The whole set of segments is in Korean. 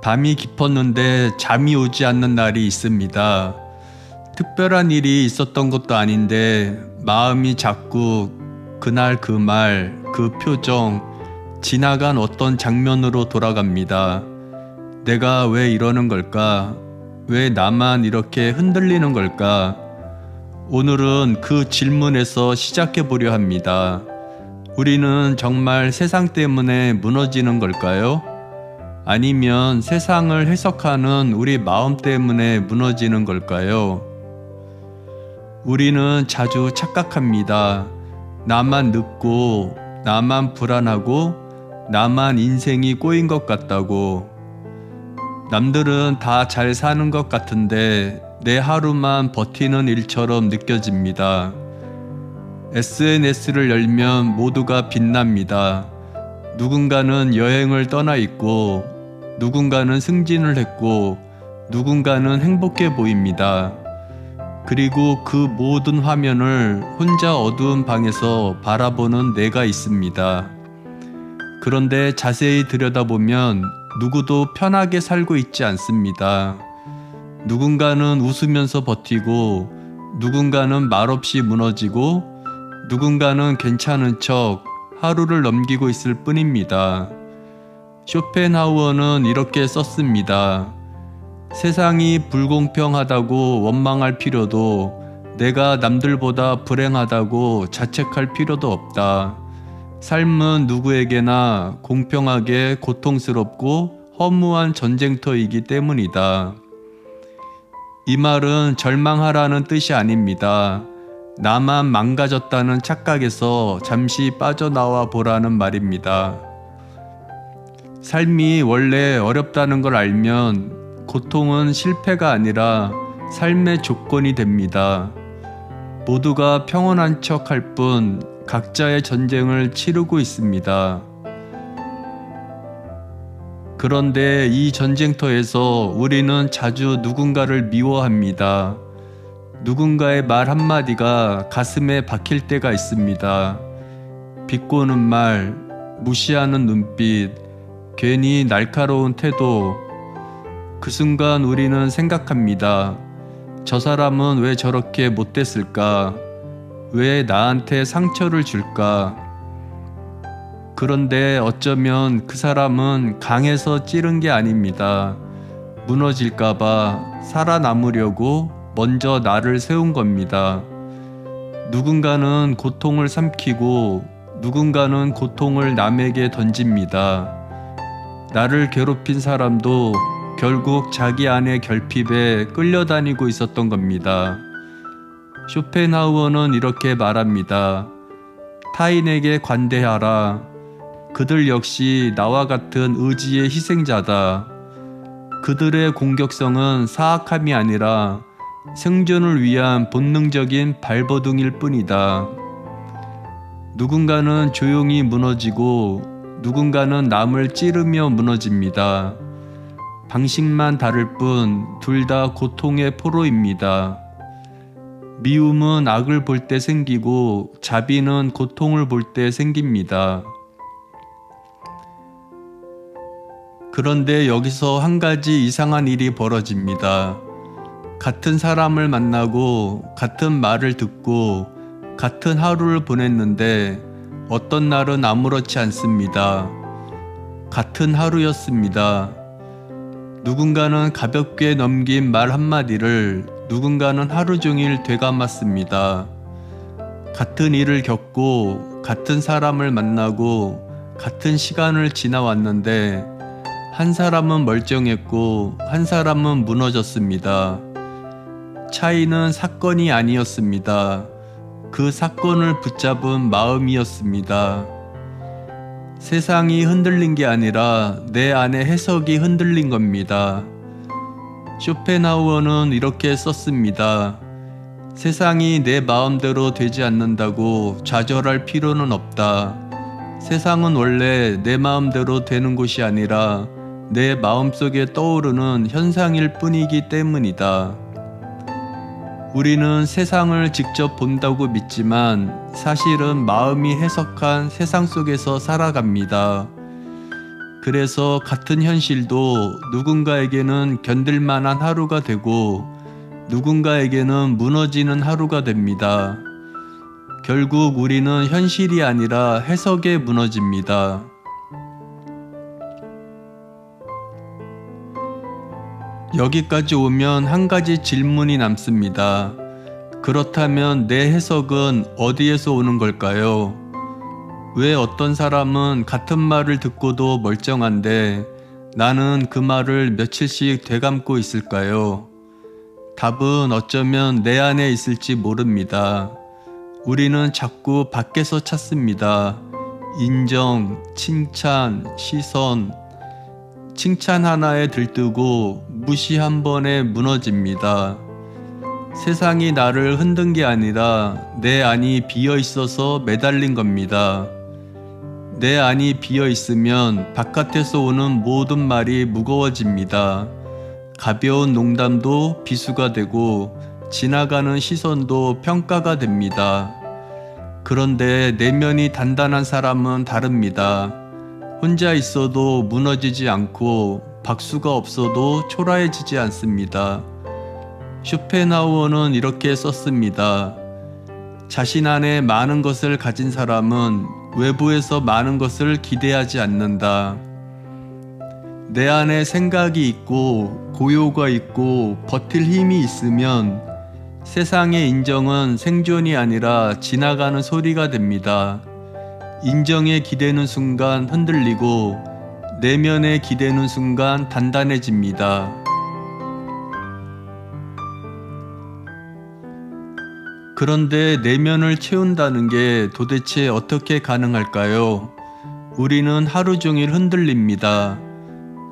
밤이 깊었는데 잠이 오지 않는 날이 있습니다. 특별한 일이 있었던 것도 아닌데 마음이 자꾸 그날 그 말, 그 표정, 지나간 어떤 장면으로 돌아갑니다. 내가 왜 이러는 걸까? 왜 나만 이렇게 흔들리는 걸까? 오늘은 그 질문에서 시작해 보려 합니다. 우리는 정말 세상 때문에 무너지는 걸까요? 아니면 세상을 해석하는 우리 마음 때문에 무너지는 걸까요? 우리는 자주 착각합니다. 나만 늦고, 나만 불안하고, 나만 인생이 꼬인 것 같다고. 남들은 다 잘 사는 것 같은데 내 하루만 버티는 일처럼 느껴집니다. SNS를 열면 모두가 빛납니다. 누군가는 여행을 떠나 있고, 누군가는 승진을 했고, 누군가는 행복해 보입니다. 그리고 그 모든 화면을 혼자 어두운 방에서 바라보는 내가 있습니다. 그런데 자세히 들여다보면 누구도 편하게 살고 있지 않습니다. 누군가는 웃으면서 버티고, 누군가는 말없이 무너지고, 누군가는 괜찮은 척 하루를 넘기고 있을 뿐입니다. 쇼펜하우어는 이렇게 썼습니다. 세상이 불공평하다고 원망할 필요도, 내가 남들보다 불행하다고 자책할 필요도 없다. 삶은 누구에게나 공평하게 고통스럽고 허무한 전쟁터이기 때문이다. 이 말은 절망하라는 뜻이 아닙니다. 나만 망가졌다는 착각에서 잠시 빠져나와 보라는 말입니다. 삶이 원래 어렵다는 걸 알면 고통은 실패가 아니라 삶의 조건이 됩니다. 모두가 평온한 척 할 뿐 각자의 전쟁을 치르고 있습니다. 그런데 이 전쟁터에서 우리는 자주 누군가를 미워합니다. 누군가의 말 한마디가 가슴에 박힐 때가 있습니다. 비꼬는 말, 무시하는 눈빛, 괜히 날카로운 태도. 그 순간 우리는 생각합니다. 저 사람은 왜 저렇게 못됐을까? 왜 나한테 상처를 줄까? 그런데 어쩌면 그 사람은 강해서 찌른 게 아닙니다. 무너질까봐 살아남으려고 먼저 나를 세운 겁니다. 누군가는 고통을 삼키고 누군가는 고통을 남에게 던집니다. 나를 괴롭힌 사람도 결국 자기 안의 결핍에 끌려다니고 있었던 겁니다. 쇼펜하우어는 이렇게 말합니다. 타인에게 관대하라. 그들 역시 나와 같은 의지의 희생자다. 그들의 공격성은 사악함이 아니라 생존을 위한 본능적인 발버둥일 뿐이다. 누군가는 조용히 무너지고 누군가는 남을 찌르며 무너집니다. 방식만 다를 뿐 둘 다 고통의 포로입니다. 미움은 악을 볼 때 생기고 자비는 고통을 볼 때 생깁니다. 그런데 여기서 한 가지 이상한 일이 벌어집니다. 같은 사람을 만나고 같은 말을 듣고 같은 하루를 보냈는데 어떤 날은 아무렇지 않습니다. 같은 하루였습니다. 누군가는 가볍게 넘긴 말 한마디를 누군가는 하루 종일 되감았습니다. 같은 일을 겪고 같은 사람을 만나고 같은 시간을 지나왔는데 한 사람은 멀쩡했고 한 사람은 무너졌습니다. 차이는 사건이 아니었습니다. 그 사건을 붙잡은 마음이었습니다. 세상이 흔들린 게 아니라 내 안의 해석이 흔들린 겁니다. 쇼펜하우어는 이렇게 썼습니다. 세상이 내 마음대로 되지 않는다고 좌절할 필요는 없다. 세상은 원래 내 마음대로 되는 곳이 아니라 내 마음속에 떠오르는 현상일 뿐이기 때문이다. 우리는 세상을 직접 본다고 믿지만 사실은 마음이 해석한 세상 속에서 살아갑니다. 그래서 같은 현실도 누군가에게는 견딜만한 하루가 되고 누군가에게는 무너지는 하루가 됩니다. 결국 우리는 현실이 아니라 해석에 무너집니다. 여기까지 오면 한 가지 질문이 남습니다. 그렇다면 내 해석은 어디에서 오는 걸까요? 왜 어떤 사람은 같은 말을 듣고도 멀쩡한데 나는 그 말을 며칠씩 되감고 있을까요? 답은 어쩌면 내 안에 있을지 모릅니다. 우리는 자꾸 밖에서 찾습니다. 인정, 칭찬, 시선. 칭찬 하나에 들뜨고 무시 한 번에 무너집니다. 세상이 나를 흔든 게 아니라 내 안이 비어 있어서 매달린 겁니다. 내 안이 비어 있으면 바깥에서 오는 모든 말이 무거워집니다. 가벼운 농담도 비수가 되고 지나가는 시선도 평가가 됩니다. 그런데 내면이 단단한 사람은 다릅니다. 혼자 있어도 무너지지 않고 박수가 없어도 초라해지지 않습니다. 쇼펜하우어는 이렇게 썼습니다. 자신 안에 많은 것을 가진 사람은 외부에서 많은 것을 기대하지 않는다. 내 안에 생각이 있고 고요가 있고 버틸 힘이 있으면 세상의 인정은 생존이 아니라 지나가는 소리가 됩니다. 인정에 기대는 순간 흔들리고 내면에 기대는 순간 단단해집니다. 그런데 내면을 채운다는 게 도대체 어떻게 가능할까요? 우리는 하루 종일 흔들립니다.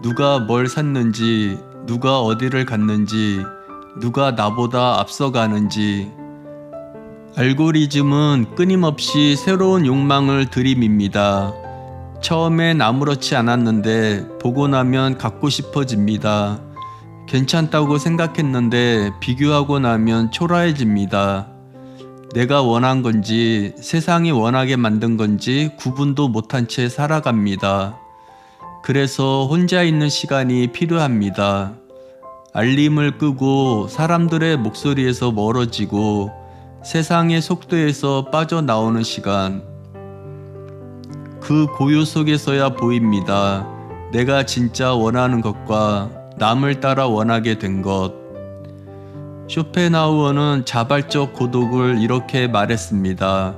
누가 뭘 샀는지, 누가 어디를 갔는지, 누가 나보다 앞서가는지. 알고리즘은 끊임없이 새로운 욕망을 들이밉니다. 처음엔 아무렇지 않았는데 보고 나면 갖고 싶어집니다. 괜찮다고 생각했는데 비교하고 나면 초라해집니다. 내가 원한 건지 세상이 원하게 만든 건지 구분도 못한 채 살아갑니다. 그래서 혼자 있는 시간이 필요합니다. 알림을 끄고 사람들의 목소리에서 멀어지고 세상의 속도에서 빠져나오는 시간. 그 고요 속에서야 보입니다. 내가 진짜 원하는 것과 남을 따라 원하게 된 것. 쇼펜하우어는 자발적 고독을 이렇게 말했습니다.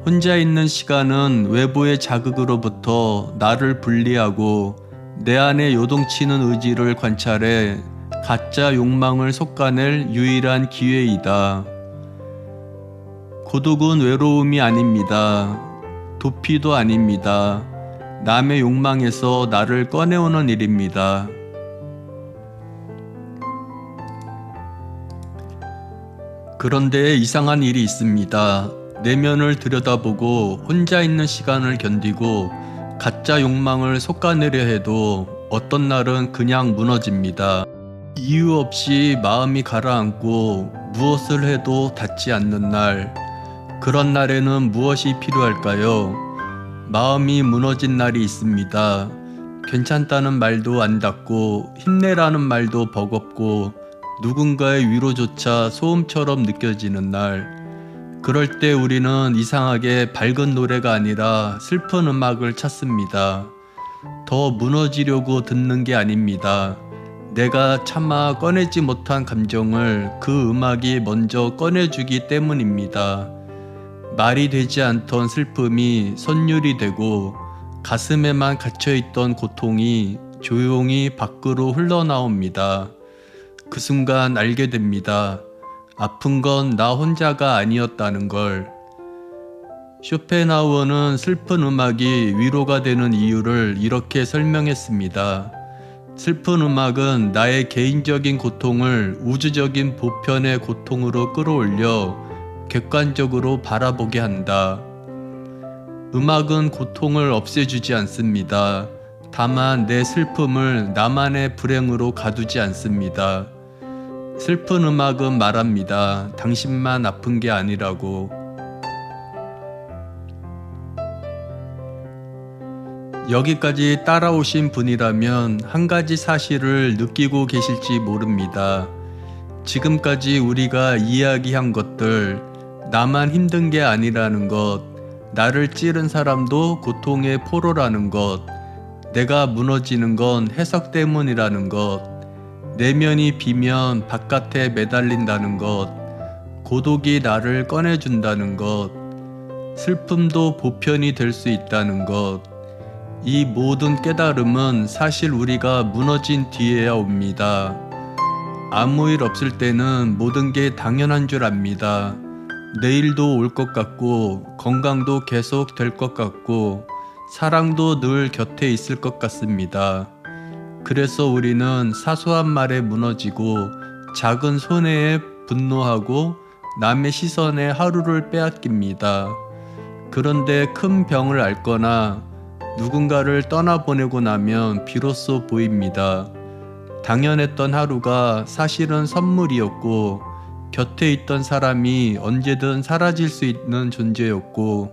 혼자 있는 시간은 외부의 자극으로부터 나를 분리하고 내 안에 요동치는 의지를 관찰해 가짜 욕망을 솎아낼 유일한 기회이다. 고독은 외로움이 아닙니다. 도피도 아닙니다. 남의 욕망에서 나를 꺼내오는 일입니다. 그런데 이상한 일이 있습니다. 내면을 들여다보고 혼자 있는 시간을 견디고 가짜 욕망을 솎아내려 해도 어떤 날은 그냥 무너집니다. 이유 없이 마음이 가라앉고 무엇을 해도 닿지 않는 날. 그런 날에는 무엇이 필요할까요? 마음이 무너진 날이 있습니다. 괜찮다는 말도 안 닿고 힘내라는 말도 버겁고 누군가의 위로조차 소음처럼 느껴지는 날. 그럴 때 우리는 이상하게 밝은 노래가 아니라 슬픈 음악을 찾습니다. 더 무너지려고 듣는 게 아닙니다. 내가 차마 꺼내지 못한 감정을 그 음악이 먼저 꺼내주기 때문입니다. 말이 되지 않던 슬픔이 선율이 되고 가슴에만 갇혀있던 고통이 조용히 밖으로 흘러나옵니다. 그 순간 알게 됩니다. 아픈 건 나 혼자가 아니었다는 걸. 쇼펜하우어는 슬픈 음악이 위로가 되는 이유를 이렇게 설명했습니다. 슬픈 음악은 나의 개인적인 고통을 우주적인 보편의 고통으로 끌어올려 객관적으로 바라보게 한다. 음악은 고통을 없애주지 않습니다. 다만 내 슬픔을 나만의 불행으로 가두지 않습니다. 슬픈 음악은 말합니다. 당신만 아픈 게 아니라고. 여기까지 따라오신 분이라면 한 가지 사실을 느끼고 계실지 모릅니다. 지금까지 우리가 이야기한 것들, 나만 힘든 게 아니라는 것, 나를 찌른 사람도 고통의 포로라는 것, 내가 무너지는 건 해석 때문이라는 것, 내면이 비면 바깥에 매달린다는 것, 고독이 나를 꺼내준다는 것, 슬픔도 보편이 될 수 있다는 것, 이 모든 깨달음은 사실 우리가 무너진 뒤에야 옵니다. 아무 일 없을 때는 모든 게 당연한 줄 압니다. 내일도 올 것 같고, 건강도 계속 될 것 같고, 사랑도 늘 곁에 있을 것 같습니다. 그래서 우리는 사소한 말에 무너지고, 작은 손해에 분노하고, 남의 시선에 하루를 빼앗깁니다. 그런데 큰 병을 앓거나 누군가를 떠나보내고 나면 비로소 보입니다. 당연했던 하루가 사실은 선물이었고, 곁에 있던 사람이 언제든 사라질 수 있는 존재였고,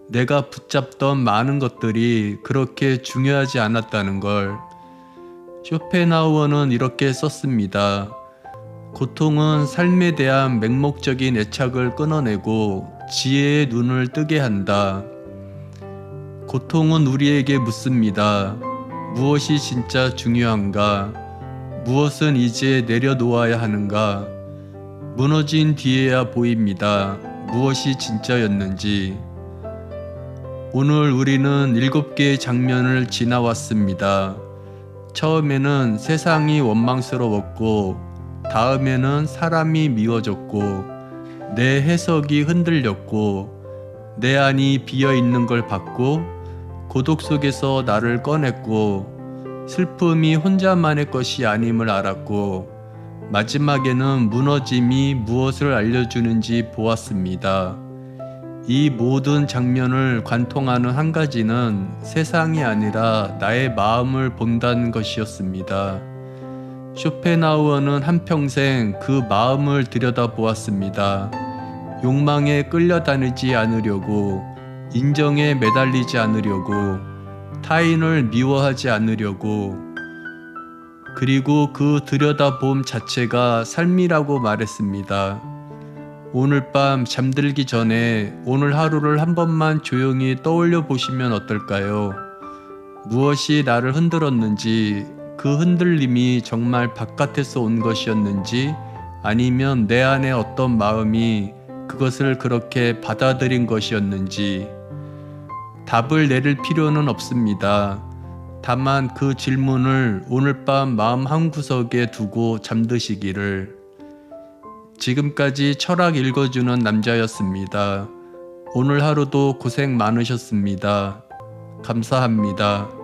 내가 붙잡던 많은 것들이 그렇게 중요하지 않았다는 걸. 쇼펜하우어는 이렇게 썼습니다. 고통은 삶에 대한 맹목적인 애착을 끊어내고 지혜의 눈을 뜨게 한다. 고통은 우리에게 묻습니다. 무엇이 진짜 중요한가? 무엇은 이제 내려놓아야 하는가? 무너진 뒤에야 보입니다. 무엇이 진짜였는지. 오늘 우리는 7개의 장면을 지나왔습니다. 처음에는 세상이 원망스러웠고, 다음에는 사람이 미워졌고, 내 해석이 흔들렸고, 내 안이 비어있는 걸 봤고, 고독 속에서 나를 꺼냈고, 슬픔이 혼자만의 것이 아님을 알았고, 마지막에는 무너짐이 무엇을 알려주는지 보았습니다. 이 모든 장면을 관통하는 한 가지는 세상이 아니라 나의 마음을 본다는 것이었습니다. 쇼펜하우어는 한평생 그 마음을 들여다보았습니다. 욕망에 끌려다니지 않으려고, 인정에 매달리지 않으려고, 타인을 미워하지 않으려고, 그리고 그 들여다봄 자체가 삶이라고 말했습니다. 오늘 밤 잠들기 전에 오늘 하루를 한 번만 조용히 떠올려 보시면 어떨까요? 무엇이 나를 흔들었는지, 그 흔들림이 정말 바깥에서 온 것이었는지, 아니면 내 안에 어떤 마음이 그것을 그렇게 받아들인 것이었는지. 답을 내릴 필요는 없습니다. 다만 그 질문을 오늘 밤 마음 한구석에 두고 잠드시기를. 지금까지 철학 읽어주는 남자였습니다. 오늘 하루도 고생 많으셨습니다. 감사합니다.